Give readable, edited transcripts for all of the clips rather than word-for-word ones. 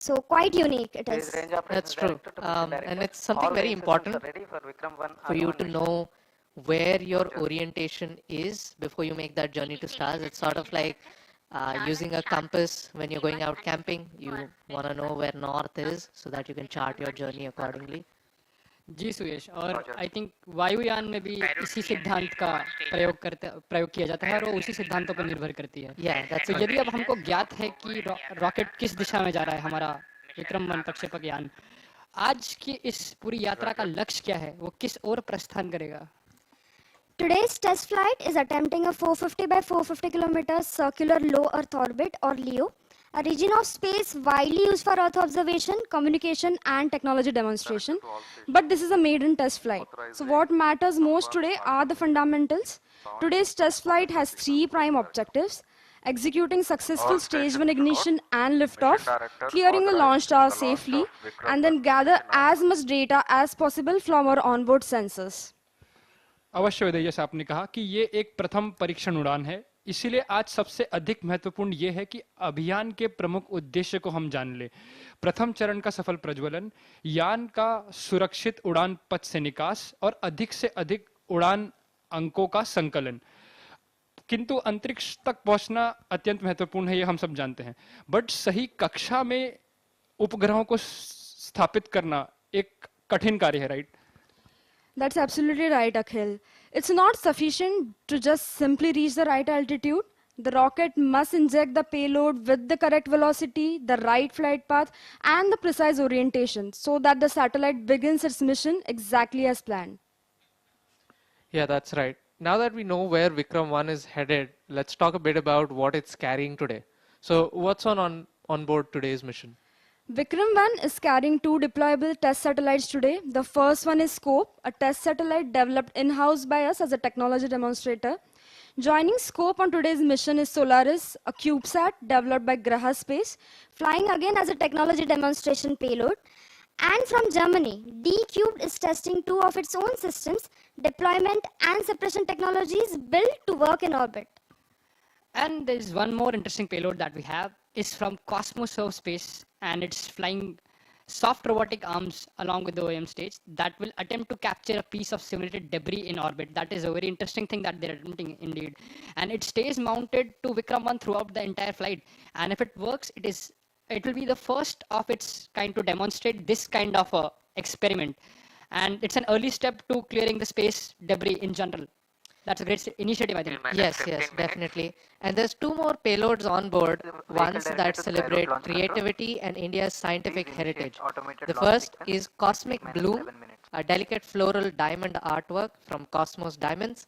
So quite unique it Base is. range operations That's true. director to mission director. And it's something All very range systems are important ready for Vikram-1 for you R1 to mission. know where your Roger. orientation is before you make that journey to stars. It's sort of like using a compass when you're going out camping. You want to know where north is so that you can chart your journey accordingly. जी सुयश, और Roger. I think वायुयान में भी इसी सिद्धांत का प्रयोग किया जाता है और वो उसी सिद्धांतों पर निर्भर करती है। Yeah, that's तो right. यदि अब हमको ज्ञात है कि रॉकेट किस दिशा में जा रहा है, हमारा विक्रम-1 प्रक्षेपक यान, आज की इस पूरी यात्रा का लक्ष्य क्या है, वो किस ओर प्रस्थान करेगा? Today's test flight is attempting a 450 by 450 kilometers circular low Earth orbit or LEO, a region of space widely used for Earth observation, communication and technology demonstration. But this is a maiden test flight. So what matters most today are the fundamentals. Today's test flight has 3 prime objectives: executing successful stage 1 ignition and liftoff, clearing the launch tower safely, and then gather as much data as possible from our onboard sensors. अवश्य विदय, जैसे आपने कहा कि ये एक प्रथम परीक्षण उड़ान है, इसीलिए आज सबसे अधिक महत्वपूर्ण ये है कि अभियान के प्रमुख उद्देश्य को हम जान ले। प्रथम चरण का सफल प्रज्वलन, यान का सुरक्षित उड़ान पथ से निकास और अधिक से अधिक उड़ान अंकों का संकलन। किंतु अंतरिक्ष तक पहुंचना अत्यंत महत्वपूर्ण है, ये हम सब जानते हैं, बट सही कक्षा में उपग्रहों को स्थापित करना एक कठिन कार्य है, right? That's absolutely right, Akhil. It's not sufficient to just simply reach the right altitude. The rocket must inject the payload with the correct velocity, the right flight path, and the precise orientation so that the satellite begins its mission exactly as planned. Yeah, that's right. Now that we know where Vikram-1 is headed, let's talk a bit about what it's carrying today. So what's on board today's mission? Vikram-1 is carrying 2 deployable test satellites today. The first one is Scope, a test satellite developed in-house by us as a technology demonstrator. Joining Scope on today's mission is Solaris, a CubeSat developed by Graha Space, Flying again as a technology demonstration payload. And from Germany, D-Cubed is testing 2 of its own systems, deployment and suppression technologies built to work in orbit. And there's one more interesting payload that we have is from Cosmos Space, and it's flying soft robotic arms along with the OEM stage that will attempt to capture a piece of simulated debris in orbit. That is a very interesting thing that they're attempting indeed. And it stays mounted to Vikram-1 throughout the entire flight. And if it works, it will be the first of its kind to demonstrate this kind of a experiment. And it's an early step to clearing the space debris in general. That's a great initiative, I think. Yes, definitely. And there's 2 more payloads on board, ones that celebrate creativity and India's scientific heritage. The first is Cosmic Bloom, a delicate floral diamond artwork from Cosmos Diamonds.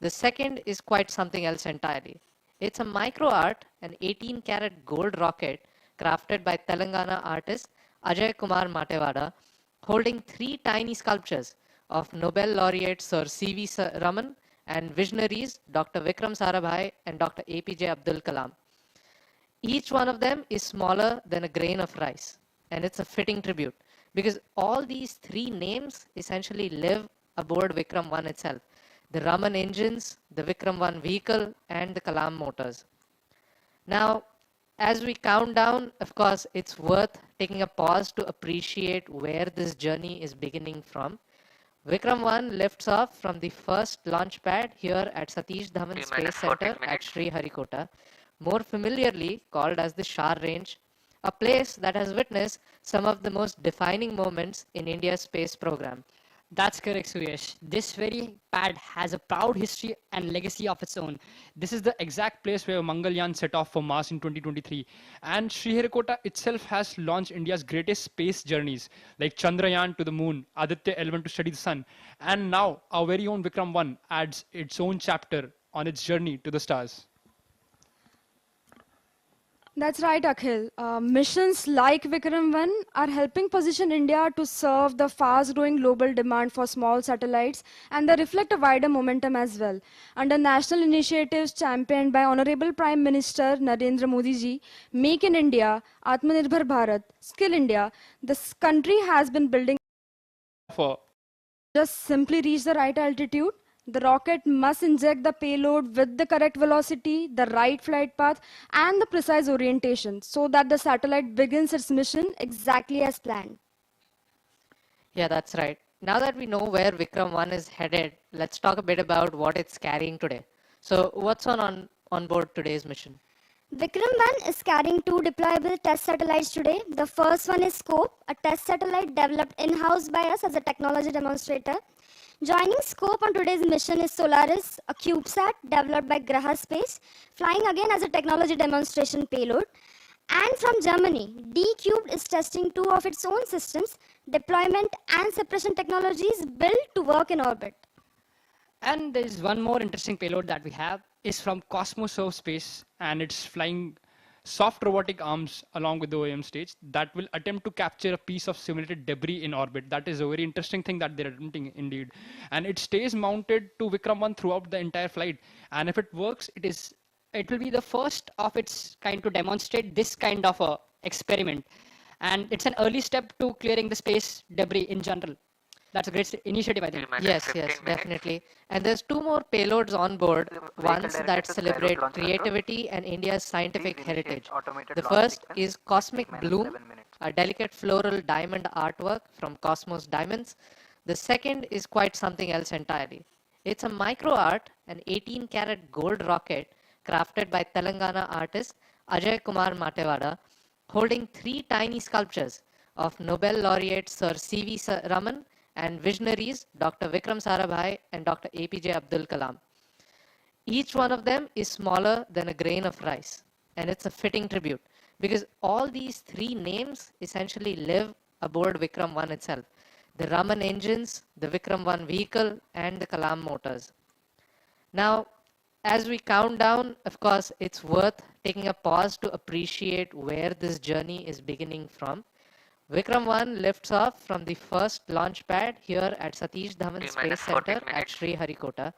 The second is quite something else entirely. It's a micro art, an 18-karat gold rocket crafted by Telangana artist Ajay Kumar Matewada, holding 3 tiny sculptures of Nobel laureate Sir C.V. Raman and visionaries Dr. Vikram Sarabhai and Dr. APJ Abdul Kalam. Each one of them is smaller than a grain of rice, and it's a fitting tribute because all these 3 names essentially live aboard Vikram-1 itself: the Raman engines, the Vikram-1 vehicle, and the Kalam motors. Now, as we count down, of course, it's worth taking a pause to appreciate where this journey is beginning from. Vikram-1 lifts off from the first launch pad here at Satish Dhawan Space Center at Sriharikota, more familiarly called as the Shar Range, a place that has witnessed some of the most defining moments in India's space program. That's correct, Suyesh. This very pad has a proud history and legacy of its own. This is the exact place where Mangalyaan set off for Mars in 2023. And Sriharikota itself has launched India's greatest space journeys, like Chandrayaan to the moon, Aditya L1 to study the sun. And now our very own Vikram-1 adds its own chapter on its journey to the stars. That's right, Akhil. Missions like Vikram-1 are helping position India to serve the fast-growing global demand for small satellites, and they reflect a wider momentum as well. Under national initiatives championed by Honorable Prime Minister Narendra Modi ji, Make in India, Atmanirbhar Bharat, Skill India, this country has been building For just simply reach the right altitude. The rocket must inject the payload with the correct velocity, the right flight path, and the precise orientation so that the satellite begins its mission exactly as planned. Yeah, that's right. Now that we know where Vikram-1 is headed, let's talk a bit about what it's carrying today. So, what's on board today's mission? Vikram-1 is carrying two deployable test satellites today. The first one is Scope, a test satellite developed in-house by us as a technology demonstrator. Joining Scope on today's mission is Solaris, a CubeSat developed by Graha Space, flying again as a technology demonstration payload. And from Germany, D-Cubed is testing two of its own systems, deployment and separation technologies built to work in orbit. And there's one more interesting payload that we have is from Cosmos Space, and it's flying soft robotic arms along with the OEM stage that will attempt to capture a piece of simulated debris in orbit. That is a very interesting thing that they're attempting indeed. And it stays mounted to Vikram 1 throughout the entire flight. And if it works, it will be the first of its kind to demonstrate this kind of a experiment. And it's an early step to clearing the space debris in general. That's a great initiative, I think. Yes, yes, definitely. And there's two more payloads on board, ones that celebrate creativity and India's scientific heritage. The first is Cosmic Bloom, a delicate floral diamond artwork from Cosmos Diamonds. The second is quite something else entirely. It's a micro art, an 18-karat gold rocket crafted by Telangana artist Ajay Kumar Matewada, holding three tiny sculptures of Nobel laureate Sir C.V. Raman and visionaries Dr. Vikram Sarabhai and Dr. APJ Abdul Kalam. Each one of them is smaller than a grain of rice, and it's a fitting tribute because all these three names essentially live aboard Vikram 1 itself. The Raman engines, the Vikram 1 vehicle, and the Kalam motors. Now, as we count down, of course, it's worth taking a pause to appreciate where this journey is beginning from. Vikram 1 lifts off from the first launch pad here at Satish Dhawan Space Center at Sriharikota,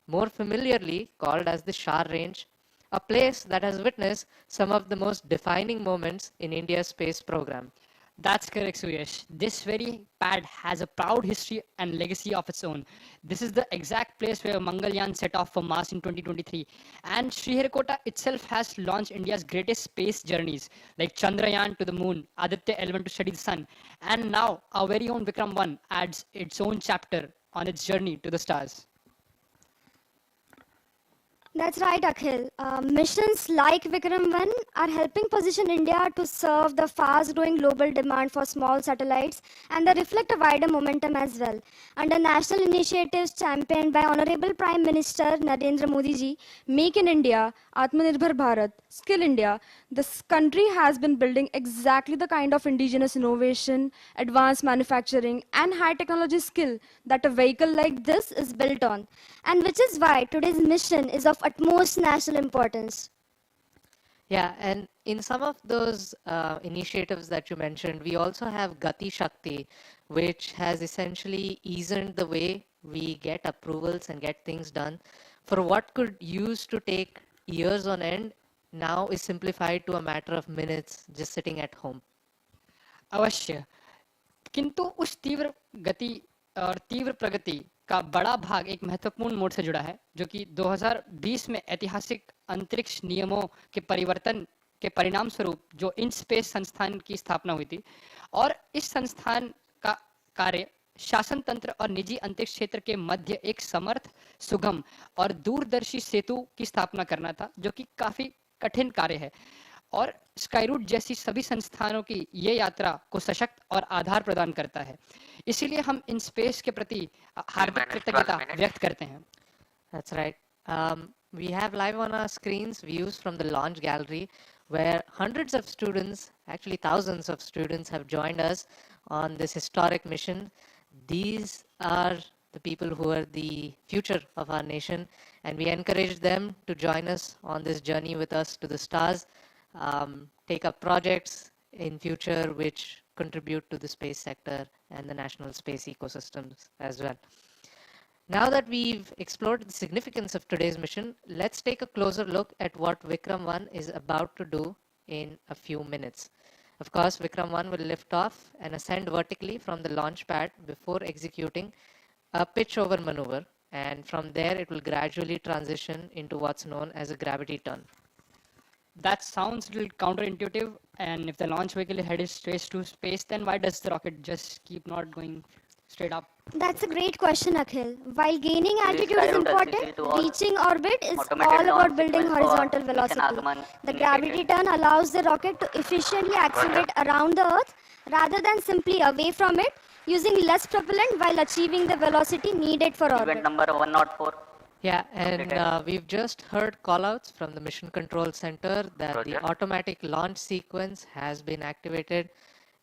more familiarly called as the Shar Range, a place that has witnessed some of the most defining moments in India's space program. That's correct, Suyash. This very pad has a proud history and legacy of its own. This is the exact place where Mangalyaan set off for Mars in 2023. And Sriharikota itself has launched India's greatest space journeys, like Chandrayaan to the moon, Aditya L1 to study the sun. And now, our very own Vikram 1 adds its own chapter on its journey to the stars. That's right, Akhil. Missions like Vikram-1 are helping position India to serve the fast-growing global demand for small satellites, and they reflect a wider momentum as well. Under national initiatives championed by Honorable Prime Minister Narendra Modi ji, Make in India, Atmanirbhar Bharat, Skill India, this country has been building exactly the kind of indigenous innovation, advanced manufacturing, and high technology skill that a vehicle like this is built on, and which is why today's mission is of utmost national importance. Yeah, and in some of those initiatives that you mentioned, we also have Gati Shakti, which has essentially eased the way we get approvals and get things done. For what could used to take years on end, now is simplified to a matter of minutes just sitting at home. अवश्य, किंतु उस तीव्र गति और तीव्र प्रगति का बड़ा भाग एक महत्वपूर्ण मोड़ से जुड़ा है, जो कि 2020 में ऐतिहासिक अंतरिक्ष नियमों के परिवर्तन के परिणाम स्वरूप जो इन स्पेस संस्थान की स्थापना हुई थी, और इस संस्थान का कार्य शासन तंत्र और निजी अंतरिक्ष क्षेत्र के मध्य एक समर्थ, सुगम और दूरदर्शी सेतु की स्थापना करना था, जो कि काफी कठिन कार्य है, और स्काईरूट जैसी सभी संस्थानों की ये यात्रा को सशक्त और आधार प्रदान करता है. इसीलिए हम इन स्पेस के प्रति हार्दिक कृतज्ञता व्यक्त करते हैं. That's right. We have live on our screens views from the launch gallery where hundreds of students, actually thousands of students, have joined us on this historic mission. These are the people who are the future of our nation, and we encourage them to join us on this journey with us to the stars, take up projects in future which contribute to the space sector and the national space ecosystems as well. Now that we've explored the significance of today's mission, let's take a closer look at what Vikram 1 is about to do in a few minutes. Of course, Vikram 1 will lift off and ascend vertically from the launch pad before executing a pitch over maneuver, and from there it will gradually transition into what's known as a gravity turn. That sounds a little counterintuitive. And if the launch vehicle is headed straight to space, then why does the rocket just keep not going straight up? That's a great question, Akhil. While gaining The altitude is Skyroot important, to all reaching orbit is automated all launch about building sequence for horizontal mission velocity. Agaman The indicated. gravity turn allows the rocket to efficiently accelerate around the Earth rather than simply away from it, using less propellant while achieving the velocity needed for Event orbit. number 104. Yeah, and Completed. we've just heard callouts from the Mission Control Center that the Roger. automatic launch sequence has been activated.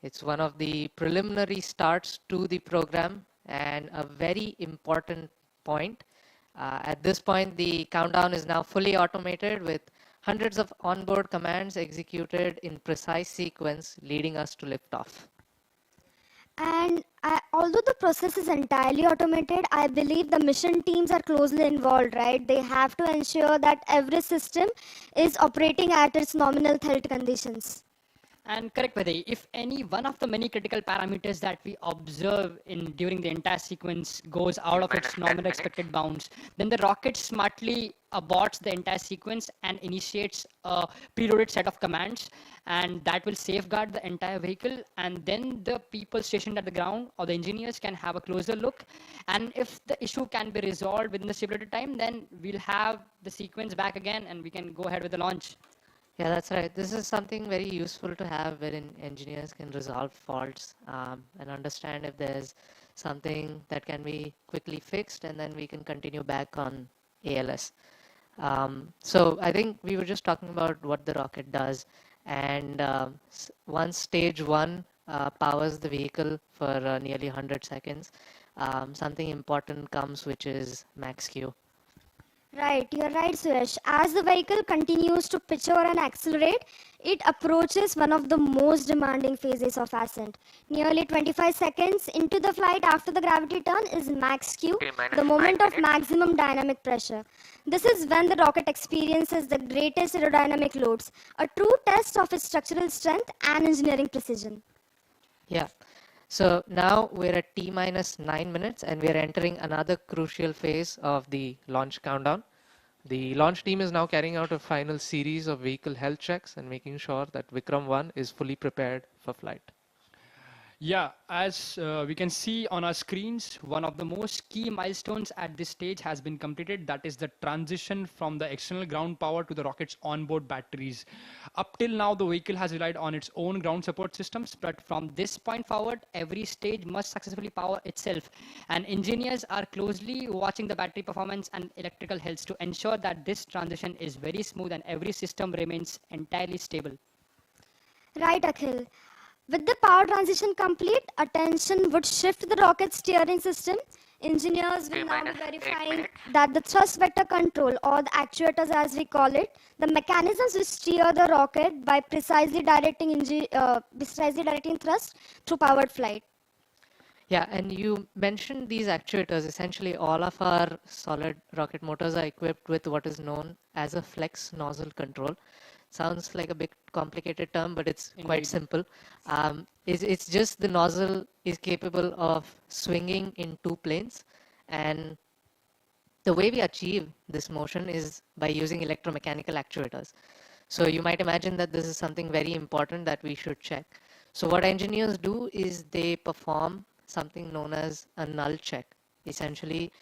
It's one of the preliminary starts to the program and a very important point. At this point, the countdown is now fully automated with hundreds of onboard commands executed in precise sequence, leading us to liftoff. And although the process is entirely automated, I believe the mission teams are closely involved, right? They have to ensure that every system is operating at its nominal health conditions. And correct, Vijay, if any one of the many critical parameters that we observe in during the entire sequence goes out of its normal expected bounds, then the rocket smartly aborts the entire sequence and initiates a preloaded set of commands, and that will safeguard the entire vehicle. And then the people stationed at the ground or the engineers can have a closer look. And if the issue can be resolved within the stipulated time, then we'll have the sequence back again and we can go ahead with the launch. Yeah, that's right. This is something very useful to have wherein engineers can resolve faults and understand if there's something that can be quickly fixed, and then we can continue back on ALS. So I think we were just talking about what the rocket does, and once stage one powers the vehicle for nearly 100 seconds, something important comes, which is max Q. Right, you're right, Suresh. As the vehicle continues to pitch over and accelerate, it approaches one of the most demanding phases of ascent. Nearly 25 seconds into the flight after the gravity turn is max Q, the moment of maximum dynamic pressure. This is when the rocket experiences the greatest aerodynamic loads, a true test of its structural strength and engineering precision. Yeah. So now we're at T minus 9 minutes and we're entering another crucial phase of the launch countdown. The launch team is now carrying out a final series of vehicle health checks and making sure that Vikram-1 is fully prepared for flight. Yeah, as we can see on our screens, one of the most Key milestones at this stage has been completed. that is the transition from the external ground power to the rocket's onboard batteries. Up till now, the vehicle has relied on its own ground support systems, But from this point forward, every stage must successfully power itself. And engineers are closely watching the battery performance and electrical health to ensure that this transition is very smooth and every system remains entirely stable. Right, Akhil. With the power transition complete, attention would shift to the rocket steering system. Engineers will now be verifying that the thrust vector control, or the actuators as we call it, the mechanisms which steer the rocket by precisely directing thrust through powered flight. Yeah, and you mentioned these actuators. Essentially, all of our solid rocket motors are equipped with what is known as a flex nozzle control. Sounds like a bit complicated term, but it's quite Indeed. simple. It's just the nozzle is capable of swinging in two planes, and the way we achieve this motion is by using electromechanical actuators. So you might imagine that this is something very important that we should check. So what engineers do is they perform something known as a null check. Essentially,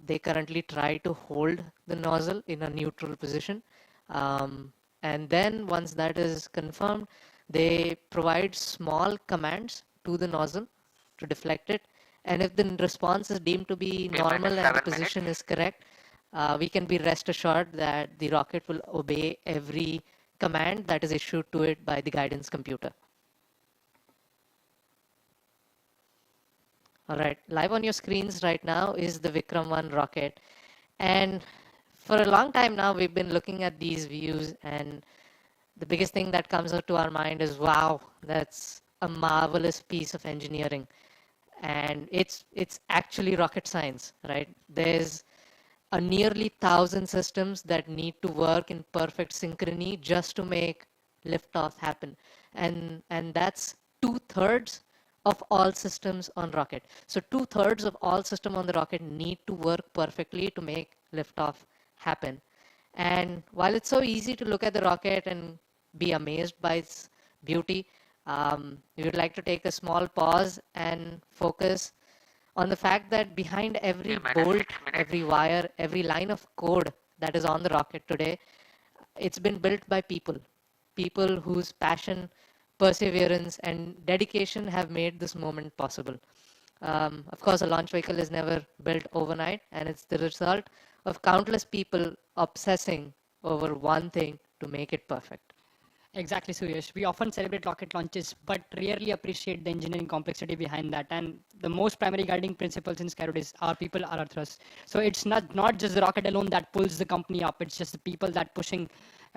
they currently try to hold the nozzle in a neutral position. And then once that is confirmed, they provide small commands to the nozzle to deflect it. And if the response is deemed to be normal and the position is correct, we can be rest assured that the rocket will obey every command that is issued to it by the guidance computer. All right, live on your screens right now is the Vikram-1 rocket. And for a long time now, we've been looking at these views, and the biggest thing that comes up to our mind is, wow, that's a marvelous piece of engineering. And it's actually rocket science, right? There's a nearly 1,000 systems that need to work in perfect synchrony just to make liftoff happen. And that's 2/3 of all systems on rocket. So 2/3 of all system on the rocket need to work perfectly to make liftoff happen. And while it's so easy to look at the rocket and be amazed by its beauty, we would like to take a small pause and focus on the fact that behind every bolt, every wire, every line of code that is on the rocket today, it's been built by people. People whose passion, perseverance, and dedication have made this moment possible. Of course, a launch vehicle is never built overnight, and it's the result of countless people obsessing over one thing to make it perfect. Exactly, Suyash. We often celebrate rocket launches, but rarely appreciate the engineering complexity behind that. And the most primary guiding principles in Skyroot is our people are our thrust. So it's not just the rocket alone that pulls the company up. It's just the people that pushing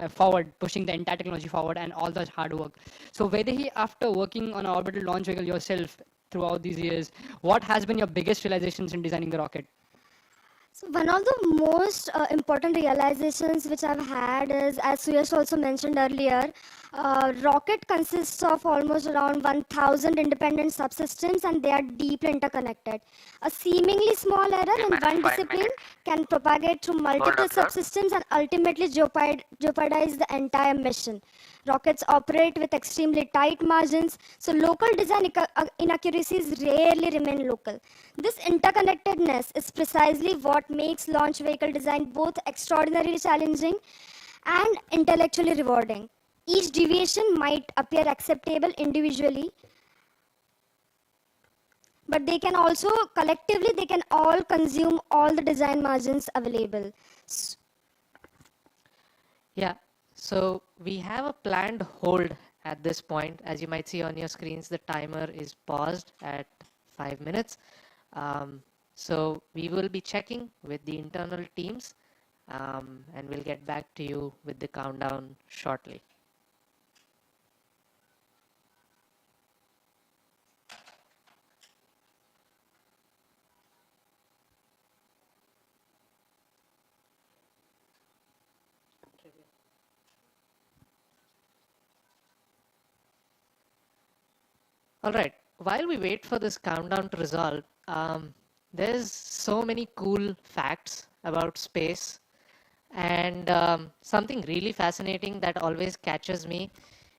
forward, pushing the entire technology forward, and all the hard work. So Vedahi, after working on an orbital launch vehicle yourself throughout these years, what has been your biggest realizations in designing the rocket? So one of the most important realizations which I've had is, as Suyash also mentioned earlier, rocket consists of almost around 1,000 independent subsystems, and they are deeply interconnected. A seemingly small error in one discipline can propagate through multiple subsystems and ultimately jeopardize the entire mission. Rockets operate with extremely tight margins, so local design inaccuracies rarely remain local. This interconnectedness is precisely what makes launch vehicle design both extraordinarily challenging and intellectually rewarding. Each deviation might appear acceptable individually, but they can also collectively, they can all consume all the design margins available. Yeah, so we have a planned hold at this point. As you might see on your screens, the timer is paused at 5 minutes. So we will be checking with the internal teams, and we'll get back to you with the countdown shortly. All right, while we wait for this countdown to resolve, there's so many cool facts about space, and something really fascinating that always catches me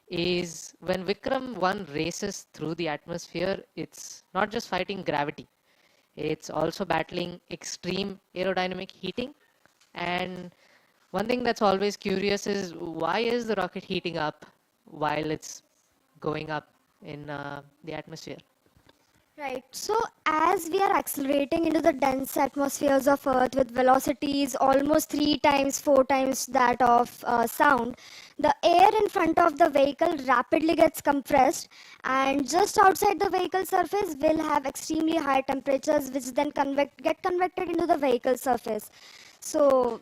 is when Vikram-1 races through the atmosphere, it's not just fighting gravity, it's also battling extreme aerodynamic heating. And one thing that's always curious is, why is the rocket heating up while it's going up in the atmosphere? Right. So as we are accelerating into the dense atmospheres of Earth with velocities almost 3 times, 4 times that of sound, the air in front of the vehicle rapidly gets compressed, and just outside the vehicle surface will have extremely high temperatures, which then get convected into the vehicle surface. So,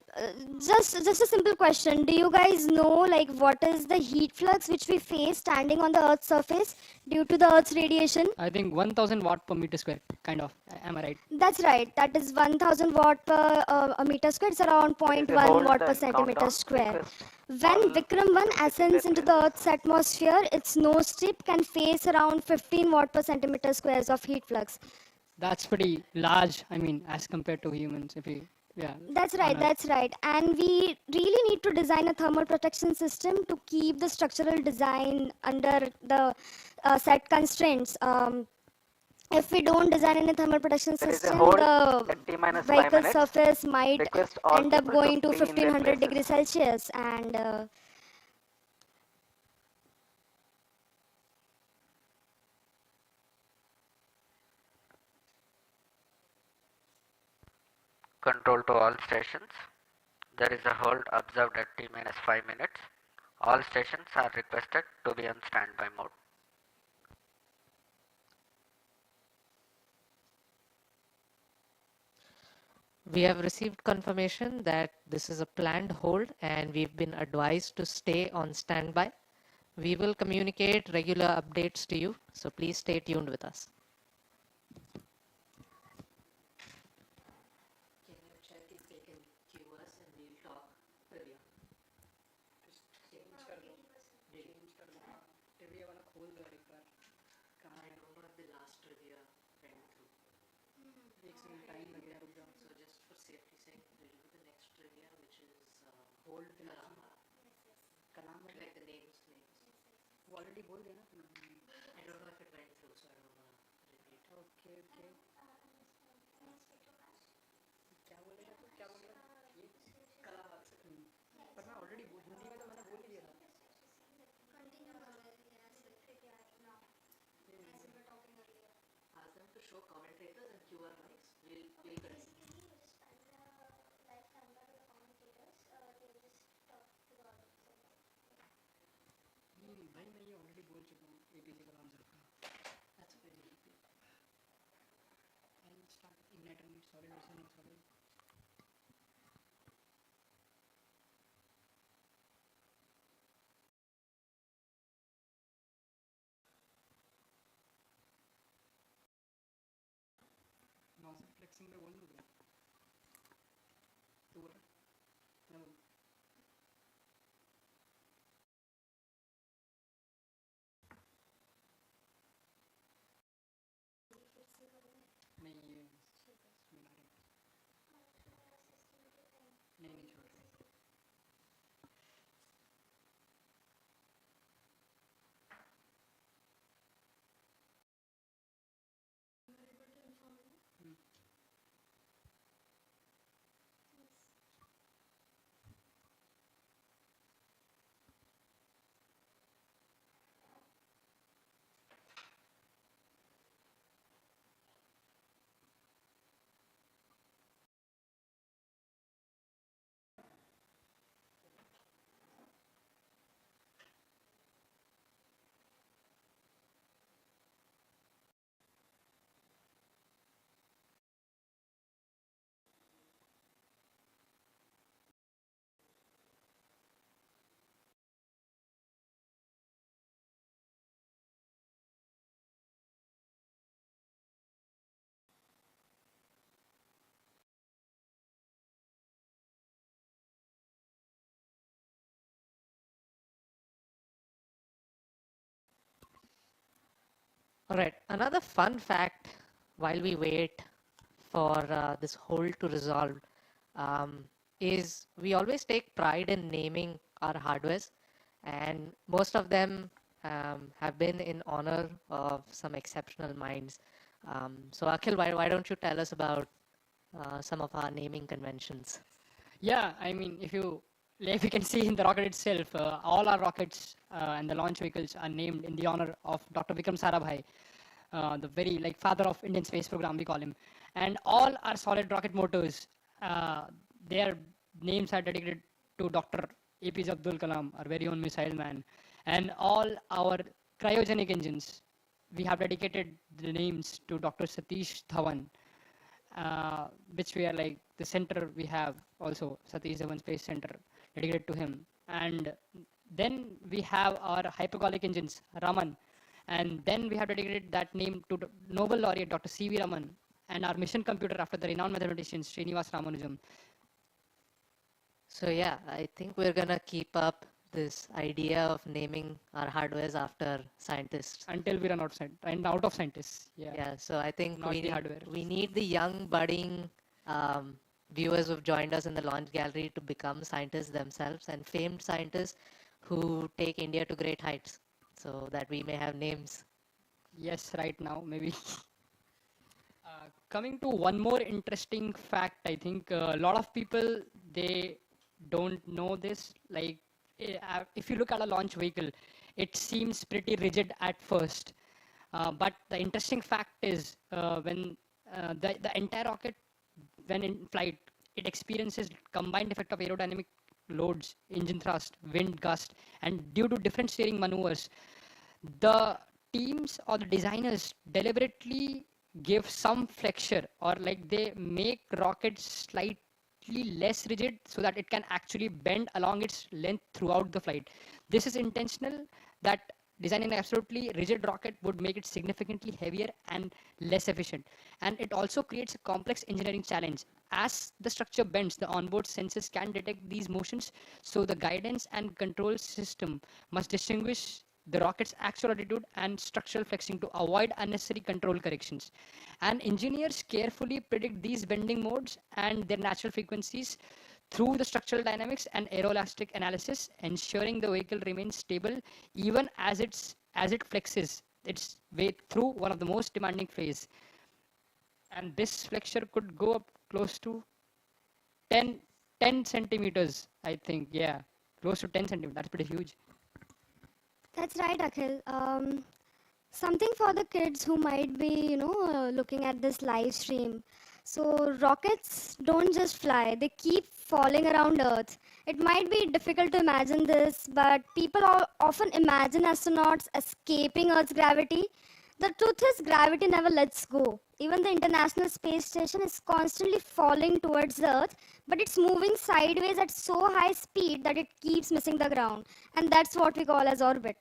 just a simple question. Do you guys know, like, what is the heat flux which we face standing on the Earth's surface due to the Earth's radiation? I think 1000 watt per meter square, kind of. Am I right? That's right. That is 1000 watt per a meter square. It's around 0.1 watt per centimeter square. When Vikram-1 ascends into the Earth's atmosphere, its nose tip can face around 15 watt per centimeter squares of heat flux. That's pretty large, I mean, as compared to humans, if you, yeah. That's right, that's right. And we really need to design a thermal protection system to keep the structural design under the set constraints. If we don't design any thermal protection system, the vehicle surface might end up going to 1500 degrees Celsius. And Control to all stations. There is a hold observed at T-minus 5 minutes. All stations are requested to be on standby mode. We have received confirmation that this is a planned hold, and we've been advised to stay on standby. We will communicate regular updates to you, so please stay tuned with us. Can you check if they can queue us and we'll talk earlier? I don't know if the एक second time लगेगा रुक जाओ so just for safety sake we'll do the next trivia which is hold Kalam like the names वो already बोल दिया ना I don't know if it went through so I don't want to repeat okay क्या बोलेगा तू क्या बोलेगा ये कलाम पर मैं already हिंदी में तो मैंने बोल ही दिया था ask them to show commentators and QR mics we'll continue भाई मैं ये ऑलरेडी बोल चुका हूँ एपीजे कलाम सर का that's very easy I'll start igniter meet solid versus not solid noise flexing में बोल दूँ क्या तू बोल मैं बोल नहीं ये इसमें डायरेक्ट नहीं छोड़ All right, another fun fact while we wait for this hold to resolve is we always take pride in naming our hardwares, and most of them have been in honor of some exceptional minds. So Akhil, why don't you tell us about some of our naming conventions? Yeah, I mean, if you can see in the rocket itself, all our rockets and the launch vehicles are named in the honor of Dr. Vikram Sarabhai, the very father of Indian space program, we call him. And all our solid rocket motors, their names are dedicated to Dr. APJ Abdul Kalam, our very own missile man. And all our cryogenic engines, we have dedicated the names to Dr. Satish Dhawan, which we are the center we have also, Satish Dhawan Space Center, dedicated to him. And then we have our hypergolic engines, Raman. And then we have dedicated that name to Nobel laureate Dr. C.V. Raman, and our mission computer after the renowned mathematician Srinivas Ramanujan. So yeah, I think we're gonna keep up this idea of naming our hardwares after scientists until we run out of scientists. Yeah, so I think Not the hardware. we need the young budding viewers who've joined us in the launch gallery to become scientists themselves and famed scientists who take India to great heights so that we may have names. Yes, right now maybe. Coming to one more interesting fact, I think a lot of people, they don't know this. If you look at a launch vehicle, it seems pretty rigid at first. But the interesting fact is when the entire rocket, when in flight, it experiences combined effect of aerodynamic loads, engine thrust, wind gust, and due to different steering maneuvers, the teams or the designers deliberately give some flexure, or they make rockets slightly less rigid so that it can actually bend along its length throughout the flight. This is intentional, that designing an absolutely rigid rocket would make it significantly heavier and less efficient. And it also creates a complex engineering challenge. As the structure bends, the onboard sensors can detect these motions, so the guidance and control system must distinguish the rocket's actual altitude and structural flexing to avoid unnecessary control corrections. And engineers carefully predict these bending modes and their natural frequencies through the structural dynamics and aeroelastic analysis, ensuring the vehicle remains stable even as it flexes its way through one of the most demanding phase. And this flexure could go up close to 10, 10 centimeters, I think. Yeah, close to 10 centimeters. That's pretty huge. That's right, Akhil. Something for the kids who might be, looking at this live stream. So rockets don't just fly, they keep falling around Earth. It might be difficult to imagine this, but people often imagine astronauts escaping Earth's gravity. The truth is, gravity never lets go. Even the International Space Station is constantly falling towards the Earth, but it's moving sideways at so high speed that it keeps missing the ground. And that's what we call as orbit.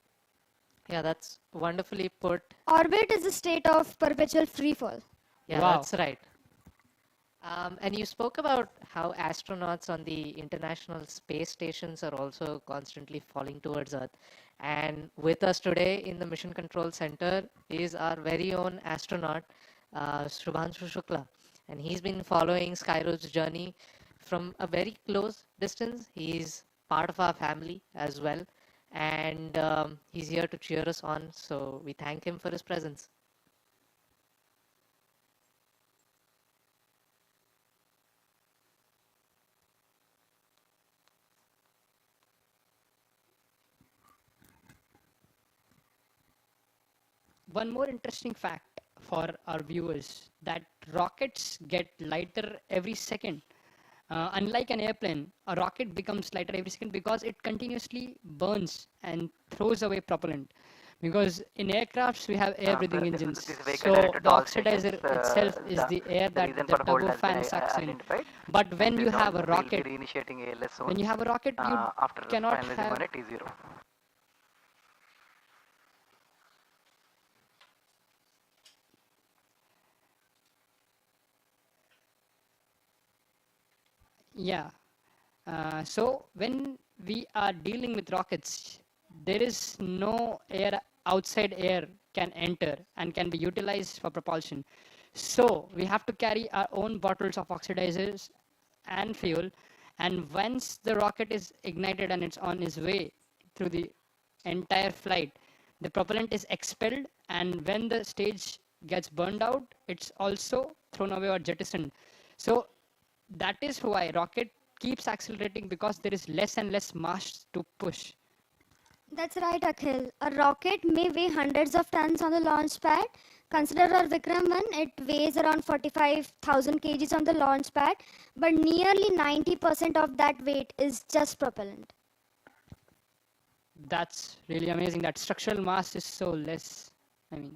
Yeah, that's wonderfully put. Orbit is a state of perpetual free fall. Yeah, Wow. that's right. And you spoke about how astronauts on the international space stations are also constantly falling towards Earth. And with us today in the Mission Control Center is our very own astronaut, Shubhanshu Shukla. And he's been following Skyroot's journey from a very close distance. He's part of our family as well. And he's here to cheer us on. So we thank him for his presence. One more interesting fact for our viewers that rockets get lighter every second. Unlike an airplane, a rocket becomes lighter every second because it continuously burns and throws away propellant. Because in aircrafts we have air breathing engines, so the oxidizer itself is the air that the turbofan sucks in. But when you have a rocket, you cannot have. Yeah. So when we are dealing with rockets, there is no air outside air can enter and can be utilized for propulsion. So we have to carry our own bottles of oxidizers and fuel. And once the rocket is ignited and it's on its way through the entire flight, the propellant is expelled. And when the stage gets burned out, it's also thrown away or jettisoned. So that is why rocket keeps accelerating, because there is less and less mass to push. That's right, Akhil. A rocket may weigh hundreds of tons on the launch pad. Consider our Vikram-1, it weighs around 45,000 kgs on the launch pad, but nearly 90% of that weight is just propellant. That's really amazing. That structural mass is so less. I mean,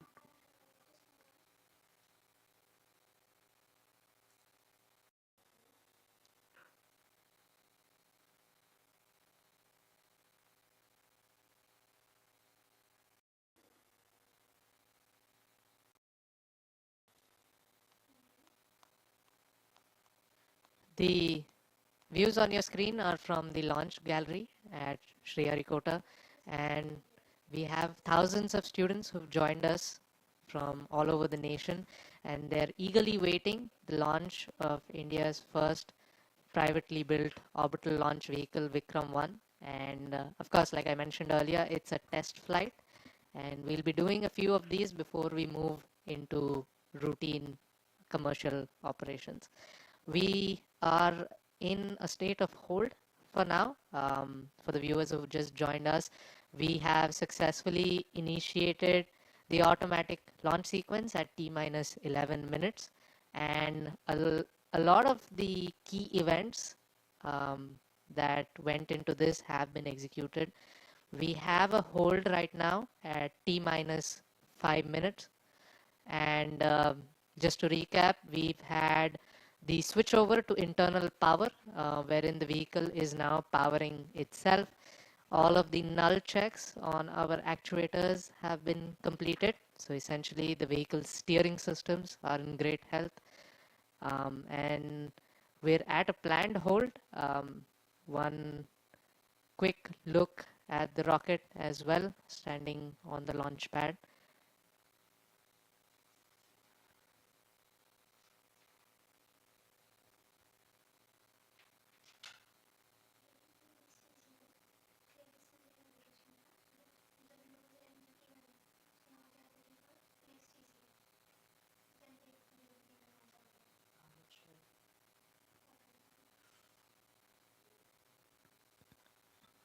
The views on your screen are from the launch gallery at Sriharikota, and we have thousands of students who've joined us from all over the nation, and they're eagerly waiting the launch of India's first privately built orbital launch vehicle, Vikram-1. And of course, like I mentioned earlier, it's a test flight, and we'll be doing a few of these before we move into routine commercial operations. We are in a state of hold for now. For the viewers who just joined us, we have successfully initiated the automatic launch sequence at T-minus 11 minutes, and a lot of the key events that went into this have been executed. We have a hold right now at T-minus 5 minutes, and just to recap, we've had the switch over to internal power, wherein the vehicle is now powering itself. All of the null checks on our actuators have been completed. So essentially the vehicle's steering systems are in great health. And we're at a planned hold. One quick look at the rocket as well, standing on the launch pad.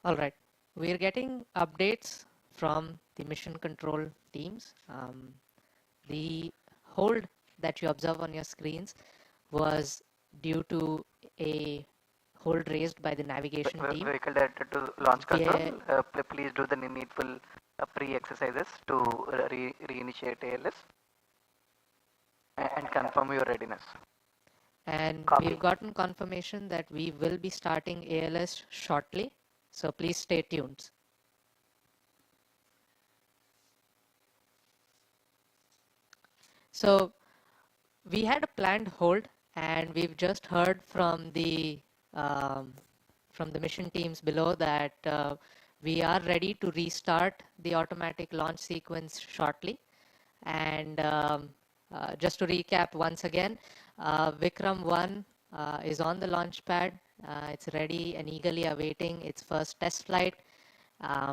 All right, we're getting updates from the mission control teams. The hold that you observe on your screens was due to a hold raised by the navigation team. Vehicle directed to launch control, please do the needful pre-exercises to reinitiate ALS and confirm your readiness. And we've gotten confirmation that we will be starting ALS shortly, so please stay tuned. So we had a planned hold, and we've just heard from the mission teams below that we are ready to restart the automatic launch sequence shortly. And just to recap once again, Vikram-1 is on the launch pad. It's ready and eagerly awaiting its first test flight.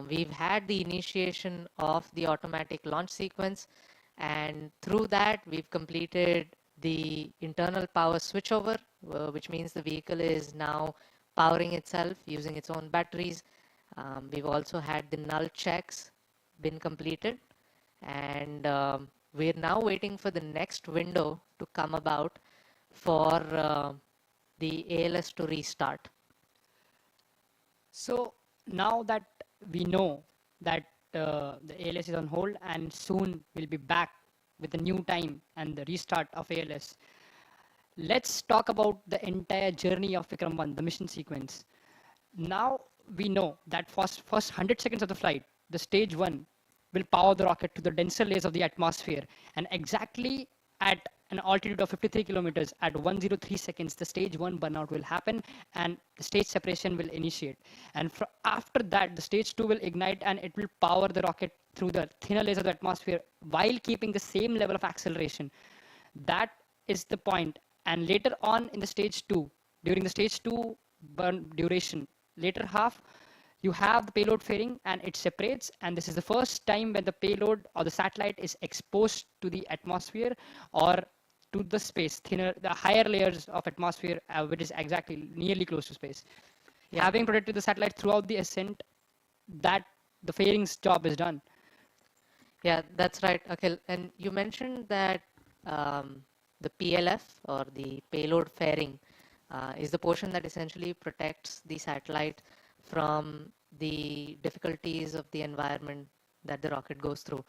We've had the initiation of the automatic launch sequence, and through that we've completed the internal power switchover, which means the vehicle is now powering itself using its own batteries. We've also had the null checks been completed, and we're now waiting for the next window to come about for the ALS to restart. So now that we know that the ALS is on hold and soon we'll be back with a new time and the restart of ALS, let's talk about the entire journey of Vikram-1, the mission sequence. Now we know that first 100 seconds of the flight, the stage 1 will power the rocket to the denser layers of the atmosphere, and exactly at an altitude of 53 kilometers at 103 seconds, the stage 1 burnout will happen and the stage separation will initiate. And after that, the stage 2 will ignite and it will power the rocket through the thinner layers of the atmosphere while keeping the same level of acceleration. That is the point. And later on in the stage 2, during the stage 2 burn duration, later half, you have the payload fairing and it separates, and this is the first time when the payload or the satellite is exposed to the atmosphere or to the space, the higher layers of atmosphere, which is exactly nearly close to space. Yeah. Having protected the satellite throughout the ascent, that the fairing's job is done. Yeah, that's right, Akhil. And you mentioned that the PLF, or the payload fairing, is the portion that essentially protects the satellite from the difficulties of the environment that the rocket goes through.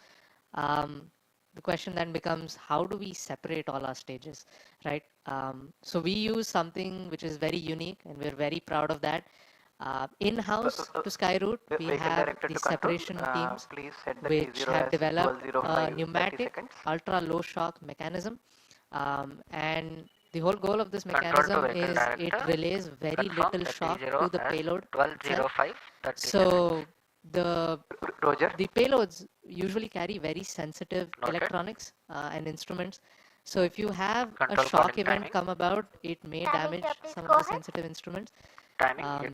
The question then becomes, how do we separate all our stages, right? So we use something which is very unique, and we're very proud of that. In-house to Skyroot, we have the separation teams which have developed a pneumatic ultra-low shock mechanism, and the whole goal of this mechanism is it relays very little shock to the payload itself. So the payloads usually carry very sensitive electronics and instruments. So if you have a shock event come about, it may damage some of the sensitive instruments.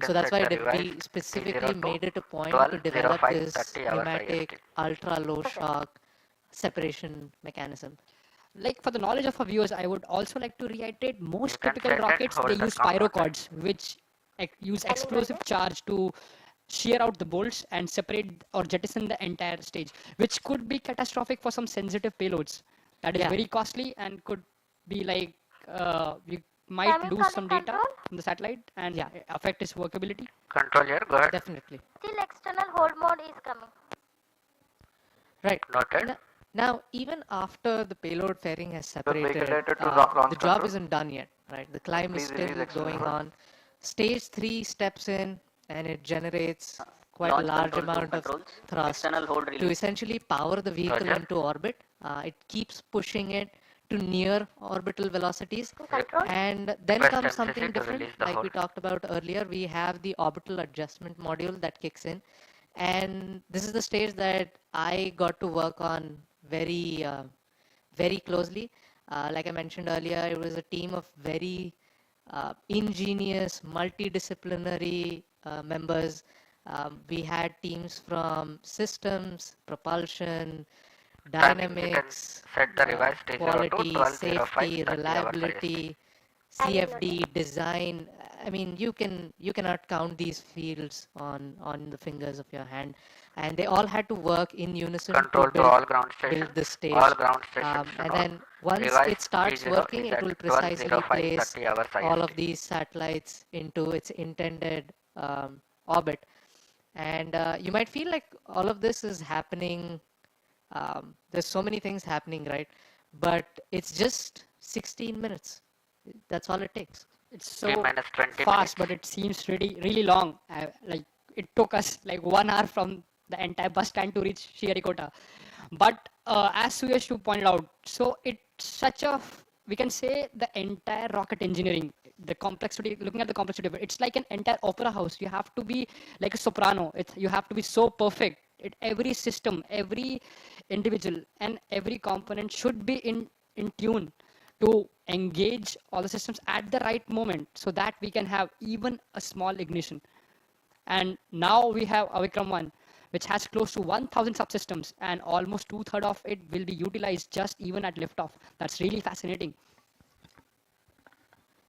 So that's why we specifically made it a point to develop this pneumatic ultra-low shock separation mechanism. Like, for the knowledge of our viewers, I would also like to reiterate, most typical rockets, they use pyrocords, which use explosive charge to shear out the bolts and separate or jettison the entire stage, which could be catastrophic for some sensitive payloads. That is very costly and could be like, we might lose some data from the satellite and affect its workability. Control here, go ahead. Definitely. Still external hold mode is coming. Right. Noted. Now, even after the payload fairing has separated, the job isn't done yet, right? The climb is still going on. Stage 3 steps in and it generates quite a large amount of thrust to essentially power the vehicle into orbit. It keeps pushing it to near orbital velocities, and then comes something different. Like we talked about earlier, we have the orbital adjustment module that kicks in, And this is the stage that I got to work on very closely. Like I mentioned earlier, it was a team of very ingenious, multidisciplinary members. We had teams from systems, propulsion, Timing, you can dynamics, set the revised T02 quality, 12:05 safety, 30 hours IST. reliability, I will CFD, design. I mean, you cannot count these fields on the fingers of your hand, and they all had to work in unison Control to all ground stations. build this stage. All ground stations to And note. then once Revised it starts T0 working, is it at will precisely 12:05 place 30 hours all of IST. these satellites into its intended orbit. And you might feel like all of this is happening. There's so many things happening, right? But it's just 16 minutes. That's all it takes. It's T so minus 20 fast, minutes. but it seems really long. Like it took us like 1 hour from the entire bus stand to reach Sriharikota. But as Suyash pointed out, so it's such a we can say the entire rocket engineering, the complexity. Looking at the complexity of it, it's like an entire opera house. You have to be like a soprano. You have to be so perfect. Every system, every individual, and every component should be in tune to engage all the systems at the right moment so that we can have even a small ignition. And now we have a Vikram-1, which has close to 1,000 subsystems, and almost two-thirds of it will be utilized just even at liftoff. That's really fascinating.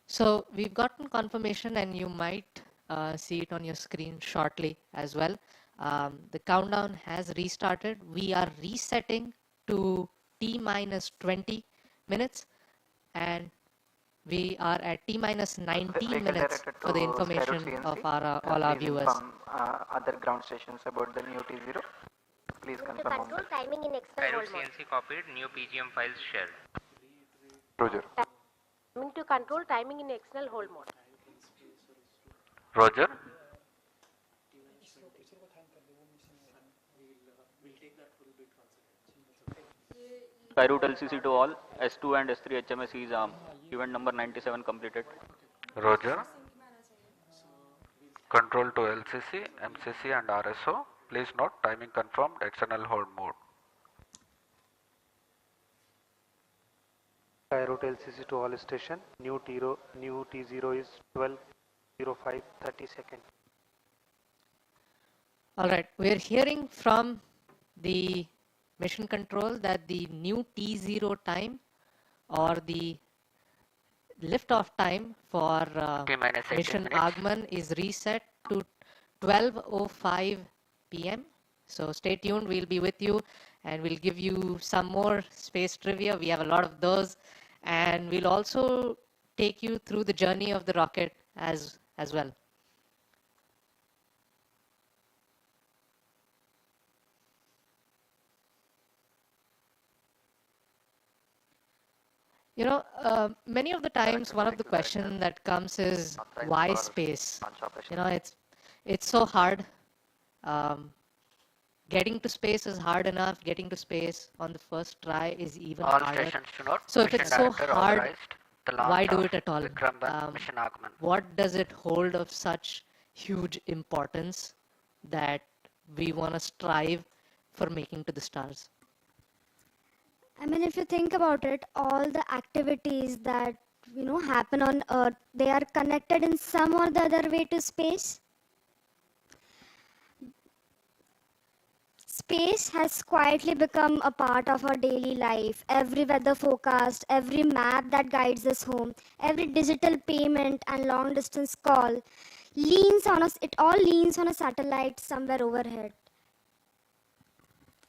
So we've gotten confirmation, and you might see it on your screen shortly as well. The countdown has restarted. We are resetting to T minus 20 minutes, and we are at T minus 19 minutes for the information of all our viewers. From other ground stations about the new T0. Please To confirm on control that. timing in external Skyroot hold mode. CNC copied, new PGM files shared. Roger. Timing to control timing in external hold mode. Roger. Skyroot LCC to all, S2 and S3 HMS is event number 97 completed. Roger. Control to LCC, MCC and RSO. Please note timing confirmed, external hold mode. Skyroot LCC to all station. New T0 is 12:05 30 seconds. All right, we're hearing from the mission control that the new T0 time or the liftoff time for T-minus 18 mission minutes. Agman is reset to 12:05 p.m. So stay tuned, we'll be with you and we'll give you some more space trivia. We have a lot of those, and we'll also take you through the journey of the rocket as well. You know, many of the times one of the questions that comes is why space? You know, it's so hard. Getting to space is hard enough. Getting to space on the first try is even All harder. stations to note. So if Mission it's so Director hard, authorized the launch why do of it at all? Vikram-1 mission Agman. What does it hold of such huge importance that we want to strive for making to the stars? I mean, if you think about it, all the activities that happen on Earth, they are connected in some or the other way to space. Space has quietly become a part of our daily life. Every weather forecast, every map that guides us home, every digital payment and long distance call leans on us. It all leans on a satellite somewhere overhead.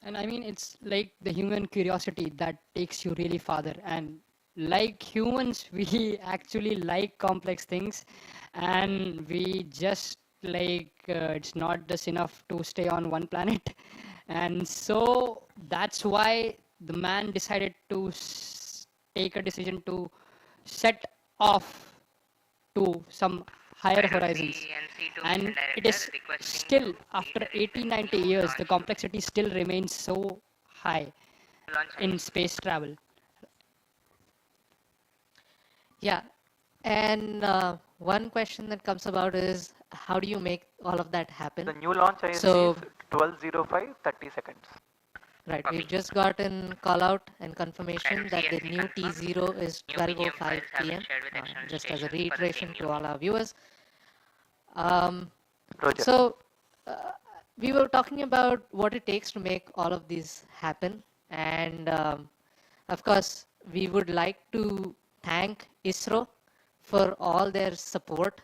And I mean, it's like the human curiosity that takes you really farther. And like humans, we actually like complex things, and we just like it's not just enough to stay on one planet. And so that's why the man decided to take a decision to set off to some higher horizons. And it is still, after 80-90 years, the complexity still remains so high in space travel. Yeah, and one question that comes about is how do you make all of that happen? The new launch IST So is 12:05, 30 seconds. Right, Copy. we've just gotten call out and confirmation Skyroot that the CSC new confirmed. T0 is New PGM 12:05 files have been p.m. shared with external Just as a stations for the reiteration same to use. all our viewers. Um, Roger. so we were talking about what it takes to make all of these happen, and of course we would like to thank ISRO for all their support,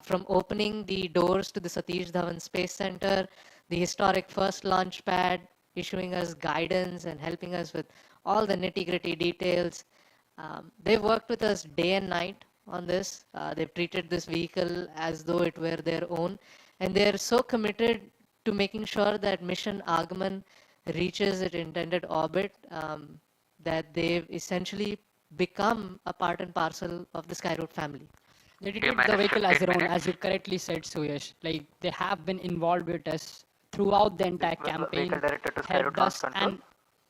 from opening the doors to the Satish Dhawan Space Center, the historic first launch pad, issuing us guidance and helping us with all the nitty-gritty details. They've worked with us day and night on this. They've treated this vehicle as though it were their own, and they're so committed to making sure that mission Agaman reaches its intended orbit, that they've essentially become a part and parcel of the Skyroot family. They T treated the minus vehicle as 15 their own, minutes. as you correctly said, Suyash. Like they have been involved with us throughout the entire campaign, Vehicle directed to Skyroot helped launch us, control. and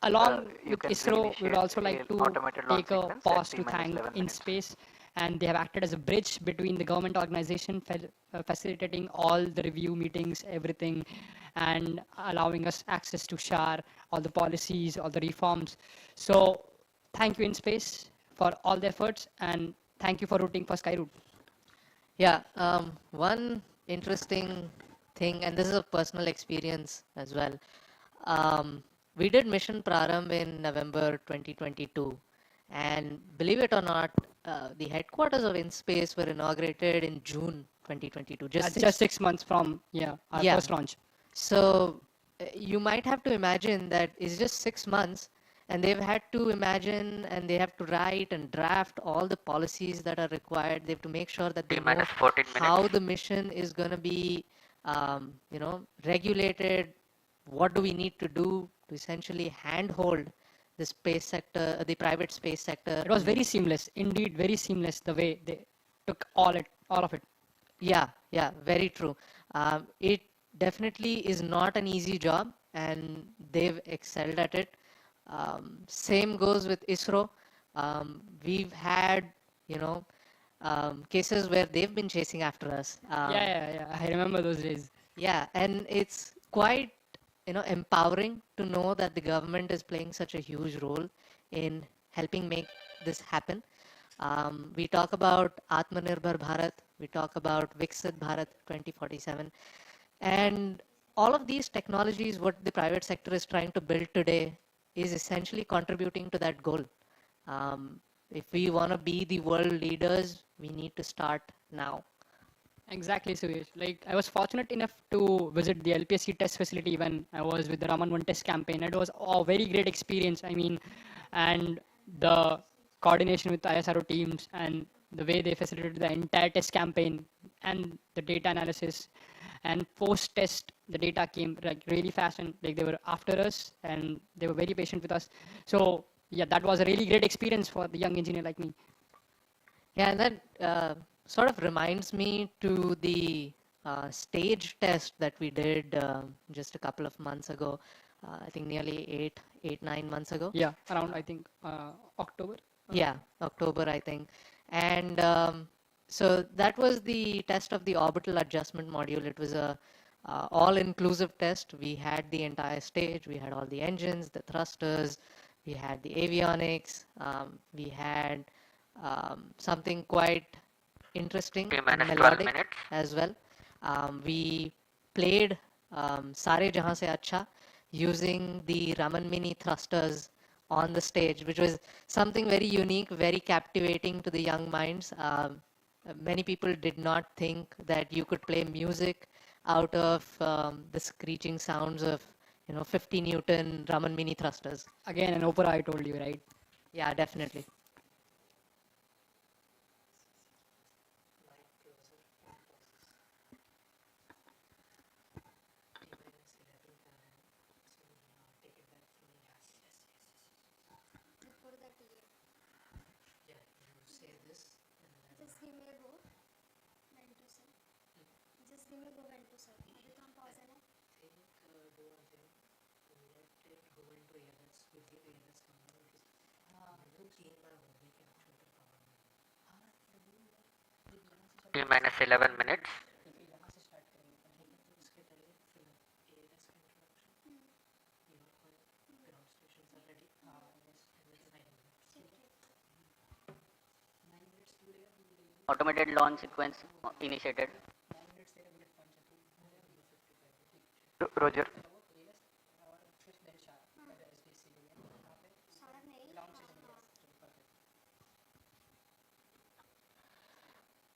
along You with can ISRO, we would reinitiate also like a to automated launch take a sequence pause at to T minus thank 11 minutes. InSpace, and they have acted as a bridge between the government organization, facilitating all the review meetings, everything, and allowing us access to SHAR, all the policies, all the reforms. So thank you InSpace for all the efforts, and thank you for rooting for Skyroot. Yeah, one interesting thing, and this is a personal experience as well. We did Mission Prarambh in November 2022, and believe it or not, the headquarters of InSpace were inaugurated in June 2022. Just 6 months from our Yeah. first launch. So you might have to imagine that it's just 6 months, and they've had to imagine and they have to write and draft all the policies that are required. They have to make sure that they T know minus 14 how minutes. the mission is going to be, regulated. What do we need to do to essentially handhold the space sector, the private space sector? It was very seamless, indeed, very seamless the way they took all of it. Yeah, very true. It definitely is not an easy job, and they've excelled at it. Same goes with ISRO. We've had, cases where they've been chasing after us. Yeah. I remember those days. Yeah, and it's quite, empowering to know that the government is playing such a huge role in helping make this happen. We talk about Atmanirbhar Bharat, we talk about Viksit Bharat 2047, and all of these technologies, what the private sector is trying to build today, is essentially contributing to that goal. If we want to be the world leaders, we need to start now. Exactly, Suyesh. Like I was fortunate enough to visit the LPSC test facility when I was with the Raman 1 test campaign. It was a very great experience. I mean, and the coordination with the ISRO teams and the way they facilitated the entire test campaign and the data analysis, and post test the data came like really fast, and like they were after us and they were very patient with us. So yeah, that was a really great experience for the young engineer like me. Yeah, and that sort of reminds me to the stage test that we did just a couple of months ago. I think nearly 9 months ago. Yeah, around I think October. Yeah, October, I think. And so that was the test of the orbital adjustment module. It was a all-inclusive test. We had the entire stage. We had all the engines, the thrusters. We had the avionics. We had something quite interesting T and minus 12 melodic minutes. as well. We played Sare Jahan Se Acha using the Raman Mini thrusters on the stage, which was something very unique, very captivating to the young minds. Many people did not think that you could play music out of the screeching sounds of 50 Newton Raman Mini thrusters. Again, an opera, I told you, right? Yeah, definitely. T minus 11 minutes. Automated launch sequence initiated. Roger.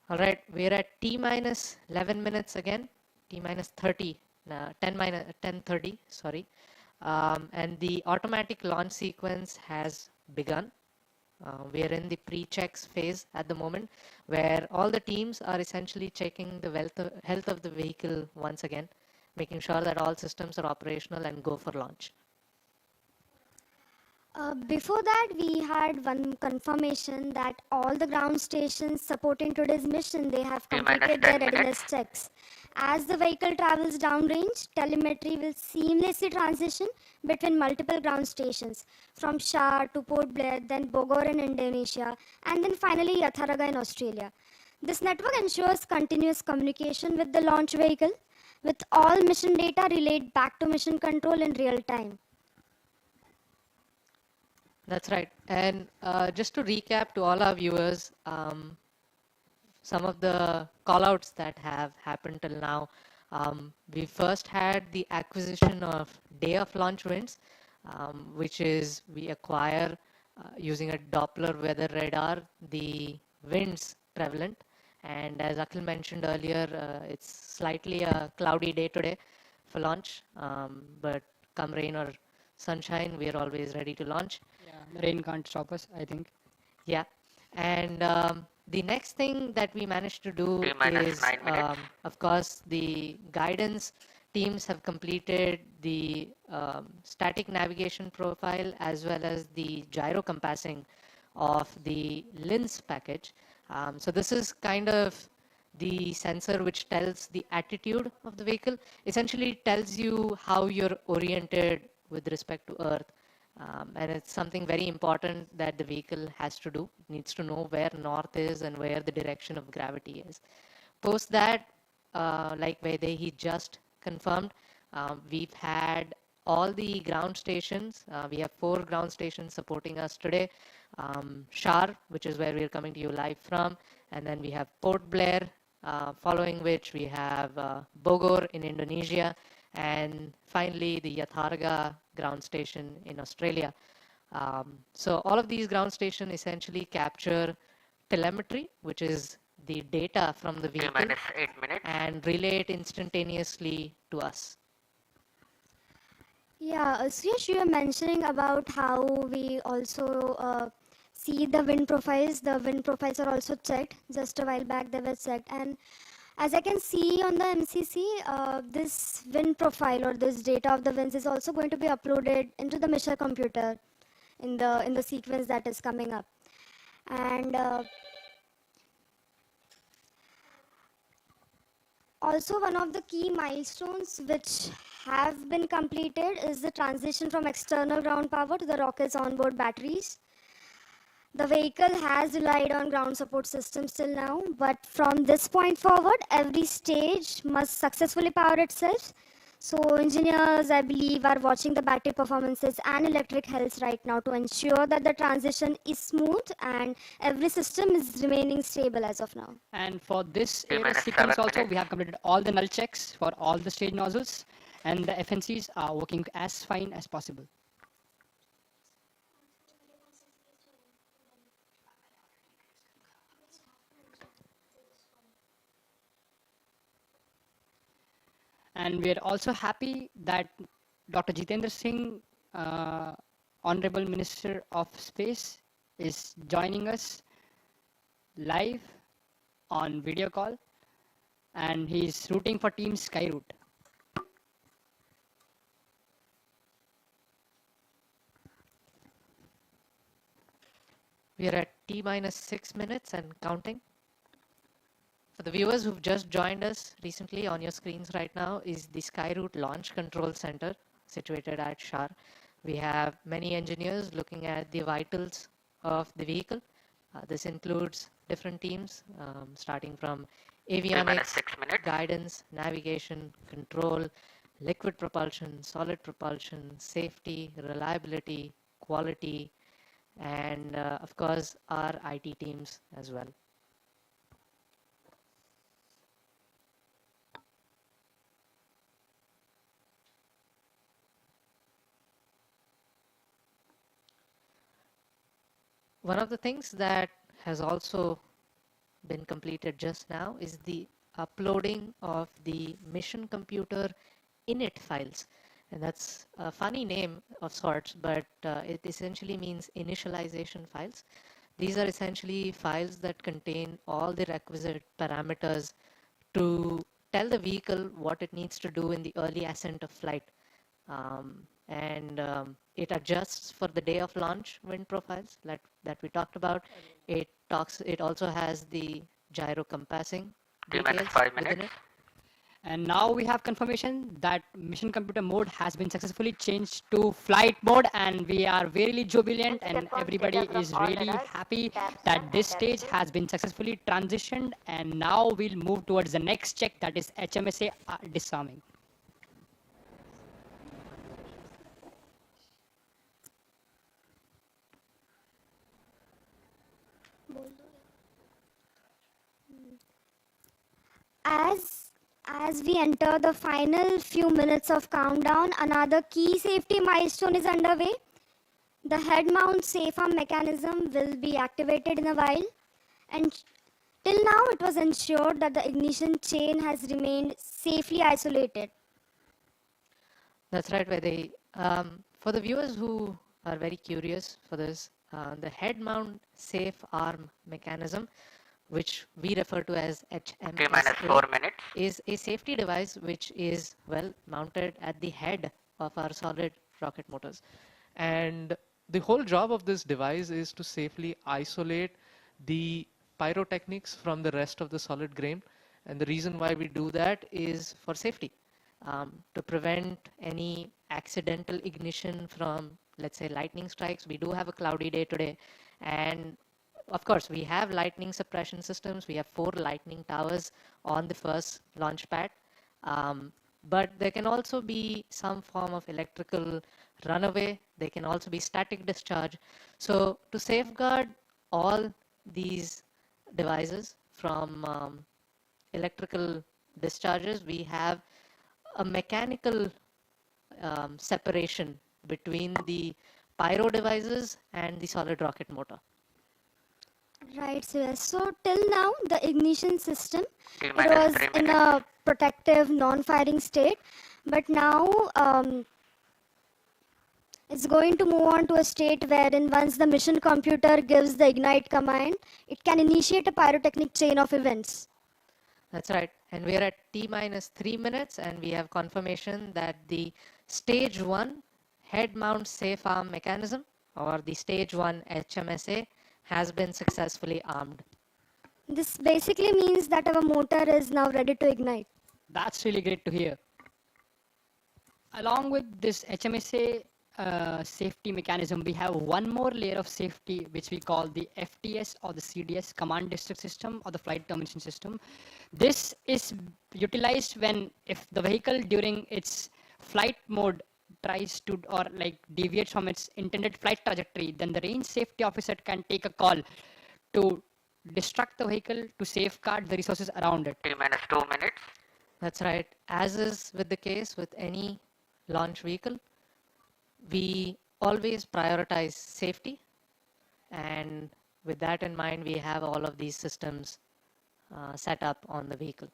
All right, we're at T minus 11 minutes again, T minus 30, 10 minus 10:30, sorry. And the automatic launch sequence has begun. We are in the pre-checks phase at the moment, where all the teams are essentially checking the health of the vehicle once again, making sure that all systems are operational and go for launch. Before that, we had one confirmation that all the ground stations supporting today's mission, they have completed their readiness checks. As the vehicle travels downrange, telemetry will seamlessly transition between multiple ground stations, from Shah to Port Blair, then Bogor in Indonesia, and then finally Yatharagga in Australia. This network ensures continuous communication with the launch vehicle, with all mission data relayed back to mission control in real time. That's right. And just to recap to all our viewers, some of the callouts that have happened till now. We first had the acquisition of day of launch winds, which is we acquire using a Doppler weather radar the winds prevalent. And as Akhil mentioned earlier, it's slightly a cloudy day today for launch, but come rain or sunshine, we are always ready to launch. Yeah, rain can't stop us, I think. Yeah, and the next thing that we managed to do is, of course, the guidance teams have completed the static navigation profile as well as the gyro compassing of the LINS package. So this is kind of the sensor which tells the attitude of the vehicle, essentially tells you how you're oriented with respect to Earth. And it's something very important that the vehicle has to do. It needs to know where north is and where the direction of gravity is. Post that, like he just confirmed, we've had all the ground stations. We have 4 ground stations supporting us today. Shar, which is where we're coming to you live from. And then we have Port Blair, following which we have Bogor in Indonesia. And finally, the Yatharagga ground station in Australia. So all of these ground stations essentially capture telemetry, which is the data from the vehicle, and relay it instantaneously to us. Yeah, Suyash, you were mentioning about how we also see the wind profiles. The wind profiles are also checked. Just a while back they were checked, and as I can see on the MCC, this wind profile or this data of the winds is also going to be uploaded into the mission computer in the sequence that is coming up. And also one of the key milestones which have been completed is the transition from external ground power to the rocket's onboard batteries. The vehicle has relied on ground support systems till now, but from this point forward, every stage must successfully power itself. So engineers, I believe, are watching the battery performances and electric health right now to ensure that the transition is smooth and every system is remaining stable as of now. And for this ALS sequence also, we have completed all the null checks for all the stage nozzles, and the FNCs are working as fine as possible. And we are also happy that Dr. Jitendra Singh, Honorable Minister of Space, is joining us live on video call, and he's rooting for Team Skyroot. We are at T minus 6 minutes and counting. For the viewers who've just joined us recently, on your screens right now is the Skyroot Launch Control Center situated at Shar. We have many engineers looking at the vitals of the vehicle. This includes different teams, starting from avionics, guidance, navigation, control, liquid propulsion, solid propulsion, safety, reliability, quality, and of course our IT teams as well. One of the things that has also been completed just now is the uploading of the mission computer init files. And that's a funny name of sorts, but it essentially means initialization files. These are essentially files that contain all the requisite parameters to tell the vehicle what it needs to do in the early ascent of flight. It adjusts for the day of launch wind profiles that we talked about. It also has the gyro compassing T minus details 5 within minutes. it. And now we have confirmation that mission computer mode has been successfully changed to flight mode, and we are really jubilant and everybody is really happy that this stage has been successfully transitioned, and now we'll move towards the next check, that is HMSA disarming. As we enter the final few minutes of countdown, another key safety milestone is underway. The head mount safe arm mechanism will be activated in a while, and till now it was ensured that the ignition chain has remained safely isolated. That's right, Vaidehi. For the viewers who are very curious for this, the head mount safe arm mechanism, which we refer to as T minus 4 HMSA, minutes. is a safety device which is well mounted at the head of our solid rocket motors. And the whole job of this device is to safely isolate the pyrotechnics from the rest of the solid grain. And the reason why we do that is for safety, to prevent any accidental ignition from, let's say, lightning strikes. We do have a cloudy day today, and of course, we have lightning suppression systems. We have 4 lightning towers on the first launch pad. But there can also be some form of electrical runaway. There can also be static discharge. So to safeguard all these devices from electrical discharges, we have a mechanical separation between the pyro devices and the solid rocket motor. Right, so yes. So till now, the ignition system, T it minus was 3 in minutes. a protective, non-firing state, but now it's going to move on to a state wherein once the mission computer gives the ignite command, it can initiate a pyrotechnic chain of events. That's right. And we're at T minus 3 minutes, and we have confirmation that the stage 1 head mount safe arm mechanism, or the stage 1 HMSA, has been successfully armed. This basically means that our motor is now ready to ignite. That's really great to hear. Along with this HMSA safety mechanism, we have one more layer of safety which we call the FTS or the CDS, command district system, or the flight termination system. This is utilized when if the vehicle during its flight mode tries to or like deviates from its intended flight trajectory, then the range safety officer can take a call to distract the vehicle to safeguard the resources around it. T minus 2 minutes. That's right. As is with the case with any launch vehicle, we always prioritize safety. And with that in mind, we have all of these systems set up on the vehicle.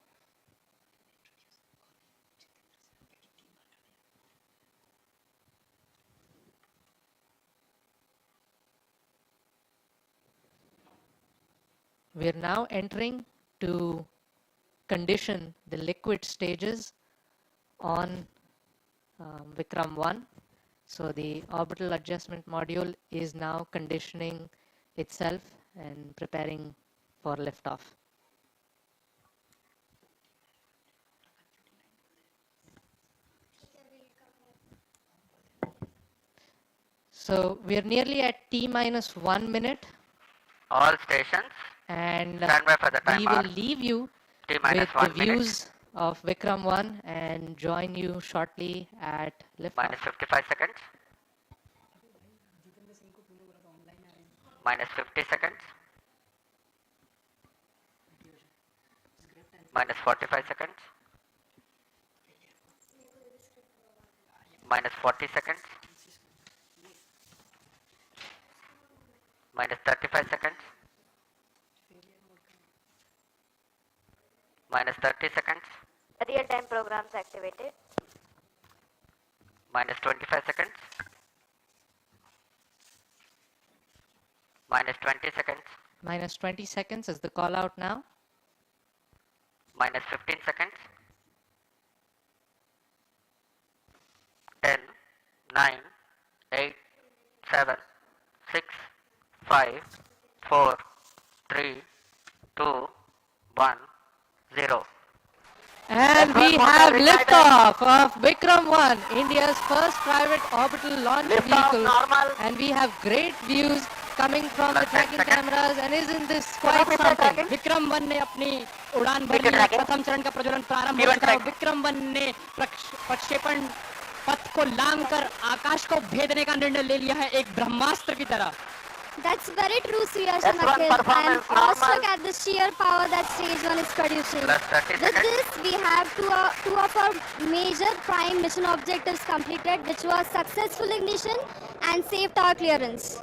We are now entering to condition the liquid stages on Vikram-1. So the orbital adjustment module is now conditioning itself and preparing for liftoff. So we are nearly at T minus 1 minute. All stations. And stand by for the we timer. will leave you T with minus the 1 minute. views of Vikram-1 and join you shortly at liftoff. Minus 55 seconds. Minus 50 seconds. Minus 45 seconds. Minus 40 seconds. minus 35 seconds, minus 30 seconds, Real-time programs activated. minus 25 seconds, minus 20 seconds, Minus 20 seconds is the call out now. minus 15 seconds, 10, 9, 8, 7, 6, 5, 4, 3, 2, 1, 0. And we have liftoff of Vikram-1, India's first private orbital launch vehicle. And we have great views coming from the tracking cameras. And isn't this quite something? Vikram 1 ने अपनी उड़ान भरी है। प्रथम चरण का प्रज्वलन प्रारंभ हो चुका है। विक्रम 1 ने प्रक्षेपण पथ को लांघकर आकाश को भेदने का निर्णय ले लिया है एक ब्रह्मास्त्र की तरह। That's very true, Sriyash and Akhil. I'm awestruck at the sheer power that stage 1 is producing. With this, we have two of our major prime mission objectives completed, which was successful ignition and safe tower clearance.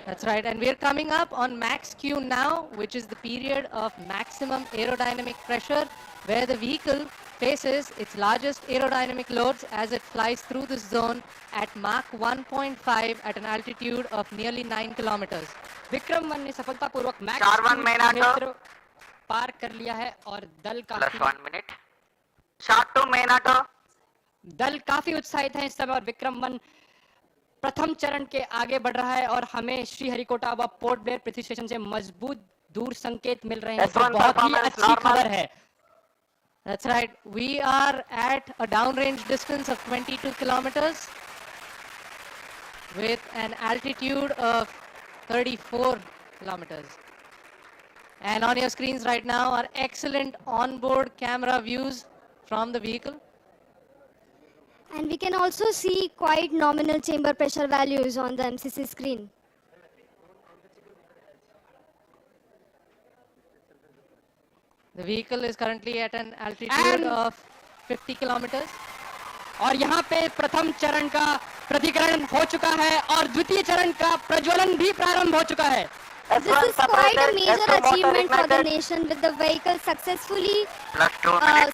That's right, and we're coming up on max Q now, which is the period of maximum aerodynamic pressure, where the vehicle faces its largest aerodynamic loads as it flies through this zone at Mach 1.5 at an altitude of nearly 9 kilometers. Vikram 1 ने सफलतापूर्वक max क्षेत्र पार कर लिया है और दल काफी उत्साहित है इस समय और विक्रम 1 प्रथम चरण के आगे बढ़ रहा है और हमें श्रीहरिकोटा व पोर्ट ब्लेयर पृथ्वी स्टेशन से मजबूत दूर संकेत मिल रहे हैं जो बहुत ही अच्छी खबर है। That's right. We are at a downrange distance of 22 kilometers with an altitude of 34 kilometers. And on your screens right now are excellent onboard camera views from the vehicle. And we can also see quite nominal chamber pressure values on the MCC screen. The vehicle is currently at an altitude of 50 kilometers. और यहाँ पे प्रथम चरण का प्रतिकरण हो चुका है और द्वितीय चरण का प्रज्वलन भी प्रारंभ हो चुका है। This is quite a major achievement for the nation with the vehicle successfully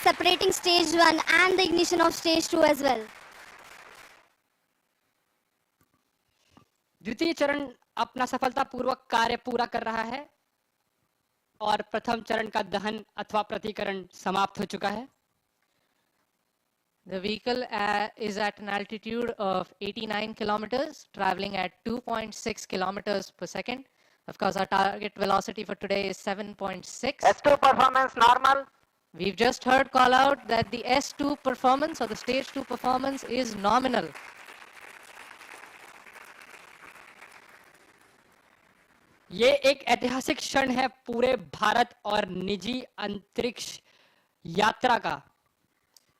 separating stage 1 and the ignition of stage 2 as well. द्वितीय चरण अपना सफलतापूर्वक कार्य पूरा कर रहा है और प्रथम चरण का दहन अथवा प्रतिकरण समाप्त हो चुका है। The vehicle is at an altitude of 89 kilometers, traveling at 2.6 kilometers per second. Of course, our target velocity for today is 7.6. S2 performance normal. We've just heard call out that the S2 performance or the stage 2 performance is nominal. ये एक ऐतिहासिक क्षण है पूरे भारत और निजी अंतरिक्ष यात्रा का।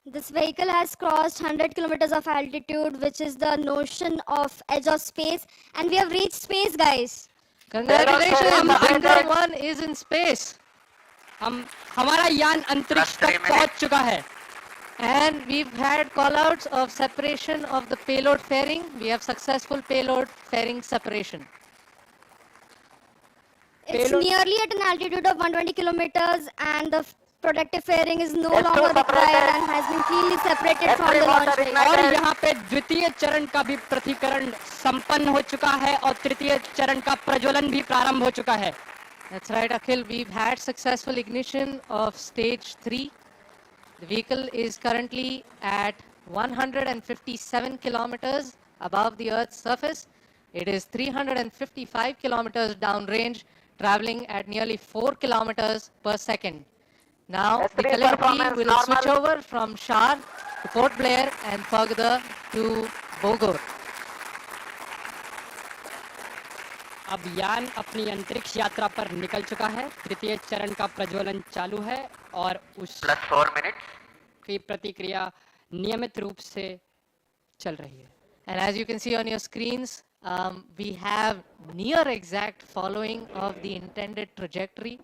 This vehicle has crossed 100 kilometers of altitude, which is the notion of edge of space, and we have reached space, guys. Congratulations, Vikram-1 is in space. हमारा यान अंतरिक्ष तक पहुंच चुका है। And we've had call-outs of separation of the payload fairing. We have successful payload fairing separation. It's nearly at an altitude of 120 kilometers, and the protective fairing is no longer required and has been cleanly separated from the launch stage. और यहाँ पे द्वितीय चरण का भी प्रतिकरण संपन्न हो चुका है और तृतीय चरण का प्रज्वलन भी प्रारंभ हो चुका है। That's right, Akhil. We've had successful ignition of stage 3. The vehicle is currently at 157 kilometers above the Earth's surface. It is 355 kilometers downrange, traveling at nearly 4 kilometers per second. Now, the telemetry will switch over from Shar to Port Blair and further to Bogor. अब यान अपनी अंतरिक्ष यात्रा पर निकल चुका है। तृतीय चरण का प्रज्वलन चालू है और उस की प्रतिक्रिया नियमित रूप से चल रही है। And as you can see on your screens, we have near exact following of the intended trajectory.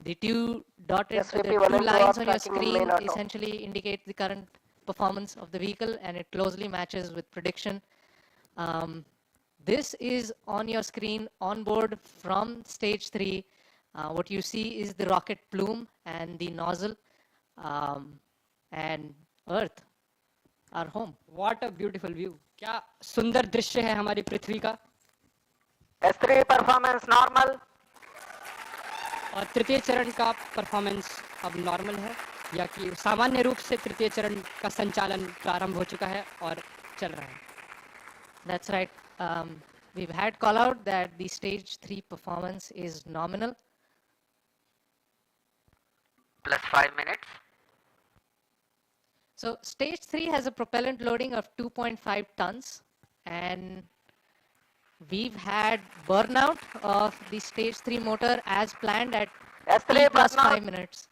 The two lines on your screen essentially indicate the current performance of the vehicle, and it closely matches with prediction. This is on your screen on board from stage 3. What you see is the rocket plume and the nozzle, and Earth, our home. What a beautiful view. क्या सुंदर दृश्य है हमारी पृथ्वी का. S3 performance normal. और तृतीय चरण का परफॉर्मेंस अब नॉर्मल है, या कि सामान्य रूप से तृतीय चरण का संचालन प्रारंभ हो चुका है और चल रहा है. That's right. We've had call out that the stage 3 performance is nominal. Plus 5 minutes. So stage 3 has a propellant loading of 2.5 tons, and we've had burnout of the stage 3 motor as planned at S3 plus burnout. 5 minutes.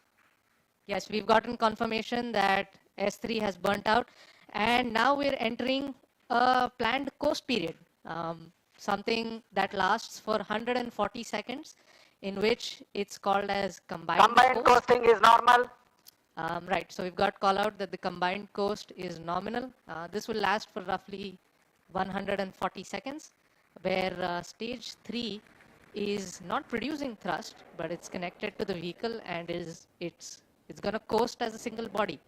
Yes, we've gotten confirmation that S3 has burnt out, and now we're entering a planned coast period, something that lasts for 140 seconds, in which it's called as combined coast. Coasting is normal. Right, so we've got call out that the combined coast is nominal. This will last for roughly 140 seconds, where stage 3 is not producing thrust, but it's connected to the vehicle and it's going to coast as a single body.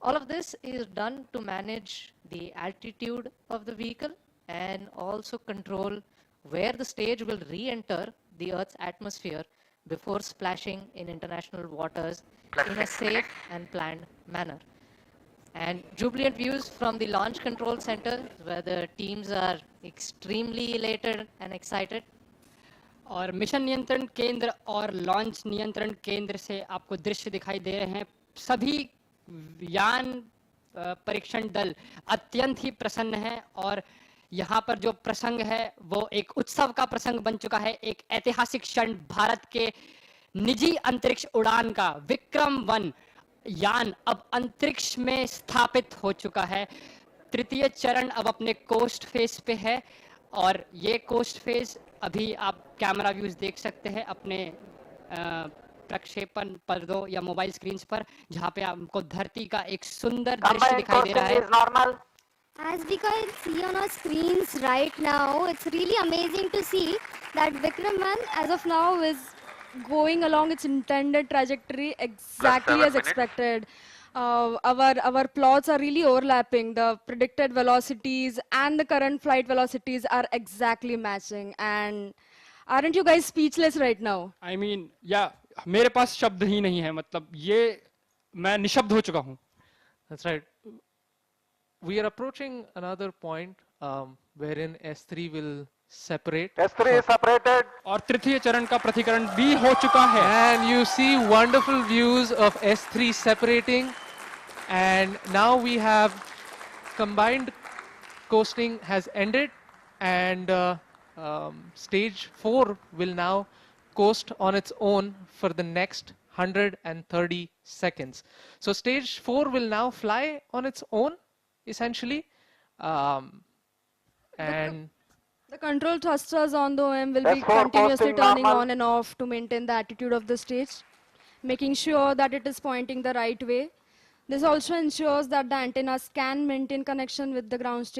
All of this is done to manage the altitude of the vehicle and also control where the stage will re-enter the Earth's atmosphere before splashing in international waters in a safe and planned manner. And jubilant views from the Launch Control Center, where the teams are extremely elated and excited. और mission नियंत्रण केंद्र और launch नियंत्रण केंद्र से आपको दृश्य दिखाई दे रहे हैं. सभी यान परीक्षण दल अत्यंत ही प्रसन्न है, और यहाँ पर जो प्रसंग है वो एक उत्सव का प्रसंग बन चुका है. एक ऐतिहासिक क्षण, भारत के निजी अंतरिक्ष उड़ान का विक्रम-1 यान अब अंतरिक्ष में स्थापित हो चुका है. तृतीय चरण अब अपने कोस्ट फेज पे है, और ये कोस्ट फेज अभी आप कैमरा व्यूज देख सकते हैं अपने प्रक्षेपण पर्दों या मोबाइल स्क्रीन्स पर, जहाँ पे आपको धरती का एक सुंदर दृश्य दिखाई दे रहा है. As we can see on our screens right now, it's really amazing to see that Vikram-1 as of now is going along its intended trajectory exactly as expected. Our plots are really overlapping. The predicted velocities and the current flight velocities are exactly matching. And aren't you guys speechless right now? I mean, yeah, मेरे पास शब्द ही नहीं है. मतलब ये मैं निशब्द हो चुका हूँ. That's right. We are approaching another point wherein S3 will separate. S3 is separated. और तृतीय चरण का प्रतिकरण भी हो चुका है. And you see wonderful views of S3 separating. And now we have combined coasting has ended, and stage 4 will now coast on its own for the next 130 seconds. So stage 4 will now fly on its own, essentially. And the control thrusters on the OM will be continuously turning on and off to maintain the attitude of the stage, making sure that it is pointing the right way. This also ensures that the antennas can maintain connection with the ground station